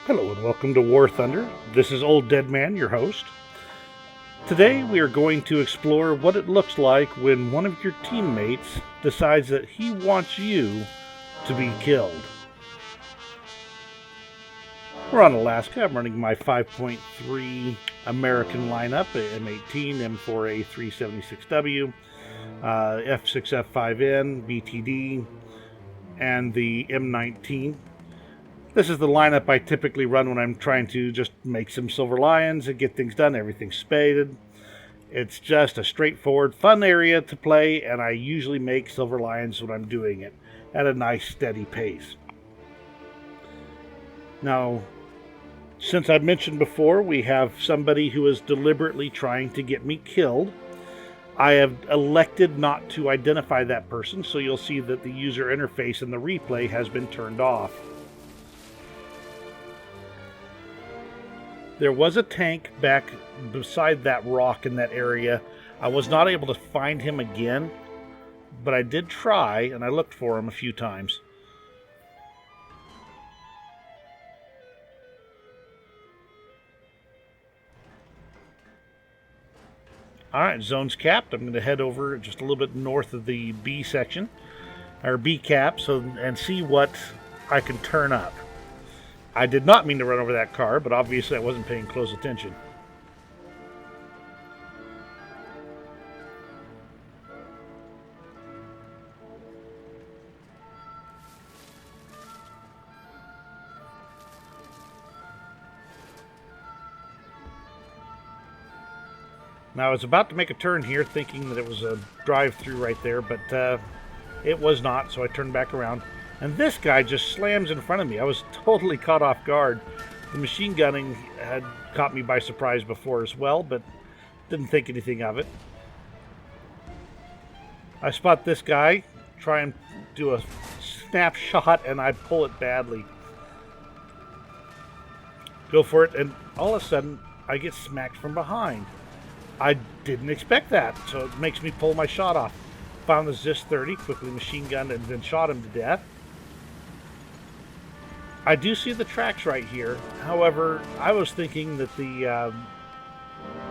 Hello and welcome to War Thunder. This is Old Dead Man, your host. Today we are going to explore what it looks like when one of your teammates decides that he wants you to be killed. We're on Alaska. I'm running my 5.3 American lineup, M18, M4A 376W, F6F5N, BTD, and the M19. This is the lineup I typically run when I'm trying to just make some Silver Lions and get things done. Everything's spaded. It's just a straightforward, fun area to play, and I usually make Silver Lions when I'm doing it at a nice, steady pace. Now, since I've mentioned before, we have somebody who is deliberately trying to get me killed. I have elected not to identify that person, so you'll see that the user interface in the replay has been turned off. There was a tank back beside that rock in that area. I was not able to find him again, but I did try, and I looked for him a few times. Alright, zone's capped. I'm going to head over just a little bit north of the B section, or B cap, and see what I can turn up. I did not mean to run over that car, but obviously I wasn't paying close attention. Now I was about to make a turn here thinking that it was a drive-through right there, but it was not, so I turned back around. And this guy just slams in front of me. I was totally caught off guard. The machine gunning had caught me by surprise before as well, but didn't think anything of it. I spot this guy, try and do a snapshot, and I pull it badly. Go for it, and all of a sudden, I get smacked from behind. I didn't expect that, so it makes me pull my shot off. Found the ZIS-30, quickly machine gunned, and then shot him to death. I do see the tracks right here. However, I was thinking that the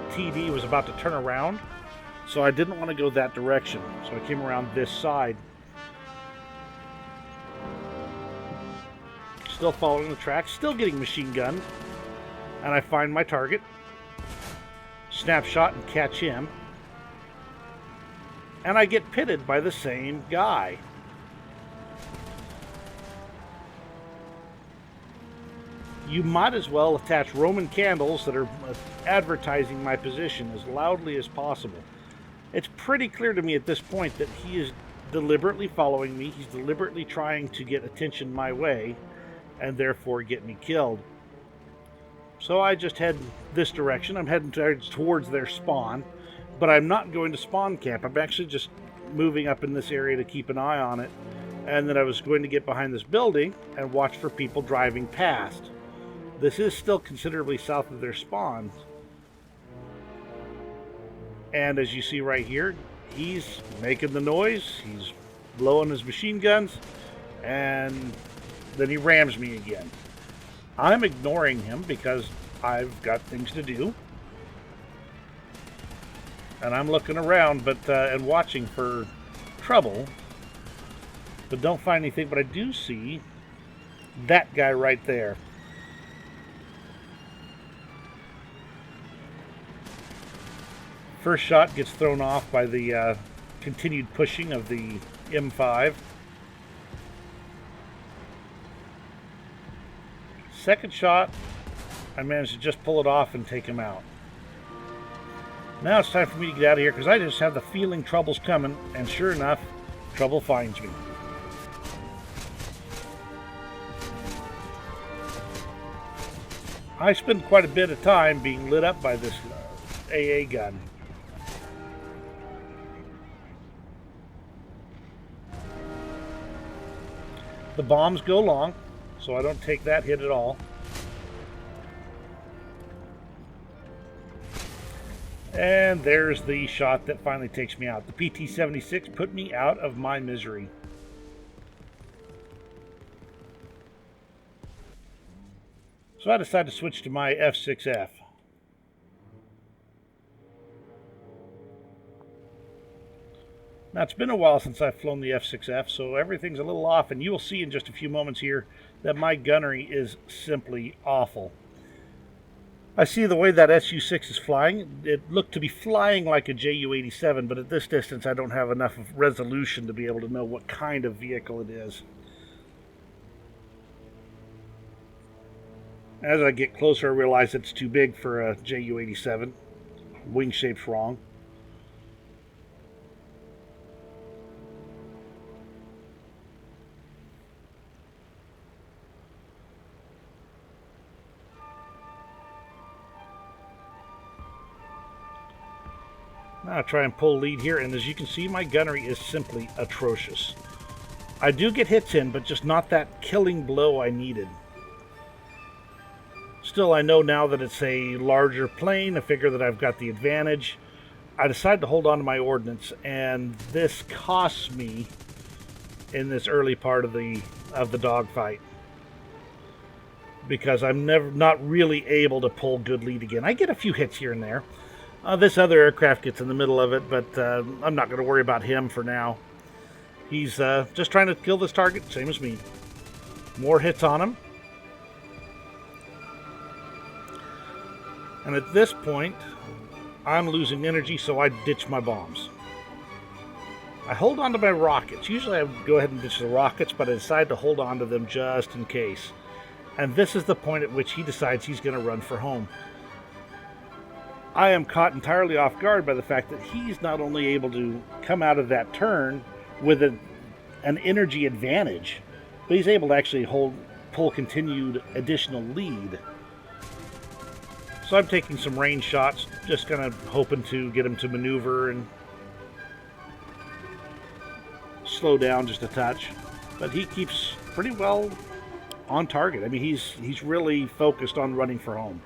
TD was about to turn around, so I didn't want to go that direction. So I came around this side. Still following the tracks, still getting machine gunned. And I find my target. Snapshot and catch him. And I get pitted by the same guy. You might as well attach Roman candles that are advertising my position as loudly as possible. It's pretty clear to me at this point that he is deliberately following me. He's deliberately trying to get attention my way and therefore get me killed. So I just head this direction. I'm heading towards their spawn, but I'm not going to spawn camp. I'm actually just moving up in this area to keep an eye on it. And then I was going to get behind this building and watch for people driving past. This is still considerably south of their spawns. And as you see right here, he's making the noise, he's blowing his machine guns, and then he rams me again. I'm ignoring him because I've got things to do. And I'm looking around and watching for trouble, but don't find anything. But I do see that guy right there. First shot gets thrown off by the continued pushing of the M5. Second shot, I managed to just pull it off and take him out. Now it's time for me to get out of here because I just have the feeling trouble's coming, and sure enough, trouble finds me. I spend quite a bit of time being lit up by this AA gun. The bombs go long, so I don't take that hit at all. And there's the shot that finally takes me out. The PT-76 put me out of my misery. So I decided to switch to my F6F. Now, it's been a while since I've flown the F6F, so everything's a little off, and you will see in just a few moments here that my gunnery is simply awful. I see the way that SU-6 is flying. It looked to be flying like a Ju-87, but at this distance I don't have enough of resolution to be able to know what kind of vehicle it is. As I get closer, I realize it's too big for a Ju-87. Wing shape's wrong. Now I try and pull lead here, and as you can see, my gunnery is simply atrocious. I do get hits in, but just not that killing blow I needed. Still, I know now that it's a larger plane. I figure that I've got the advantage. I decide to hold on to my ordnance, and this costs me in this early part of the dogfight, because I'm not really able to pull good lead again. I get a few hits here and there. This other aircraft gets in the middle of it, but I'm not going to worry about him for now. He's just trying to kill this target, same as me. More hits on him. And at this point, I'm losing energy, so I ditch my bombs. I hold on to my rockets. Usually I would go ahead and ditch the rockets, but I decide to hold on to them just in case. And this is the point at which he decides he's going to run for home. I am caught entirely off guard by the fact that he's not only able to come out of that turn with an energy advantage, but he's able to actually pull continued additional lead. So I'm taking some range shots, just kind of hoping to get him to maneuver and slow down just a touch. But he keeps pretty well on target. I mean, he's really focused on running for home.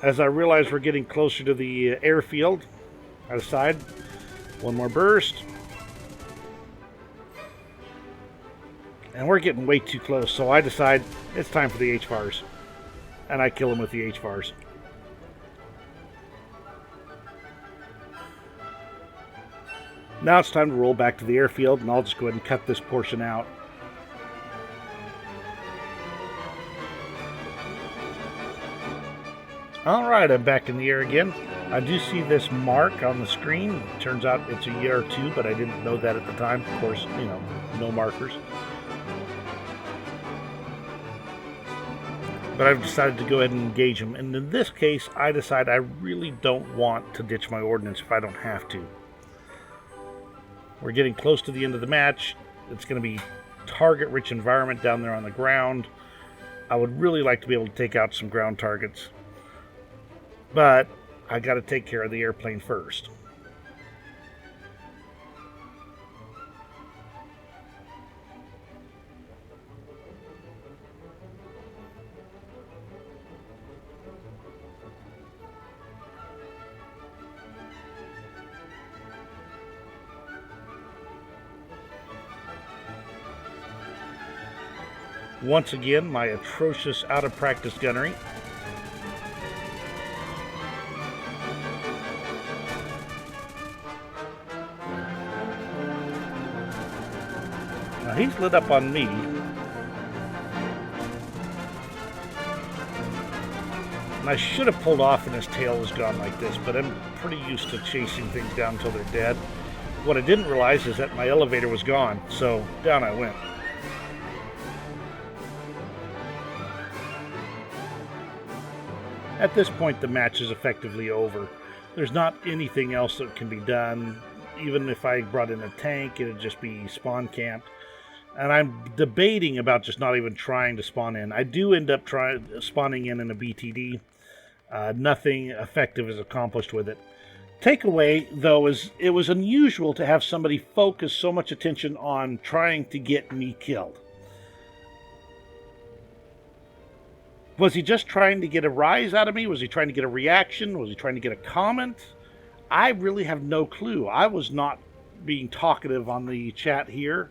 As I realize we're getting closer to the airfield, I decide one more burst. And we're getting way too close, so I decide it's time for the HFARs. And I kill him with the HFARs. Now it's time to roll back to the airfield, and I'll just go ahead and cut this portion out. Alright, I'm back in the air again. I do see this mark on the screen. It turns out it's a year 2, but I didn't know that at the time. Of course, no markers. But I've decided to go ahead and engage him. And in this case, I decide I really don't want to ditch my ordnance if I don't have to. We're getting close to the end of the match. It's going to be target-rich environment down there on the ground. I would really like to be able to take out some ground targets. But I got to take care of the airplane first. Once again, my atrocious out-of-practice gunnery. Now he's lit up on me. And I should have pulled off when his tail was gone like this, but I'm pretty used to chasing things down until they're dead. What I didn't realize is that my elevator was gone, so down I went. At this point, the match is effectively over. There's not anything else that can be done. Even if I brought in a tank, it would just be spawn camped. And I'm debating about just not even trying to spawn in. I do end up spawning in a BTD. Nothing effective is accomplished with it. Takeaway, though, is it was unusual to have somebody focus so much attention on trying to get me killed. Was he just trying to get a rise out of me? Was he trying to get a reaction? Was he trying to get a comment? I really have no clue. I was not being talkative on the chat here.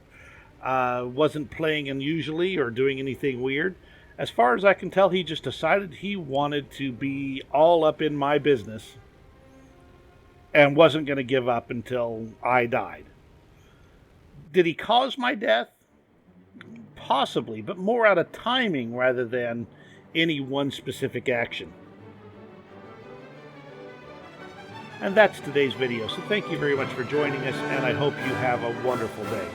Wasn't playing unusually or doing anything weird. As far as I can tell, he just decided he wanted to be all up in my business and wasn't going to give up until I died. Did he cause my death? Possibly, but more out of timing rather than any one specific action. And that's today's video, so thank you very much for joining us, and I hope you have a wonderful day.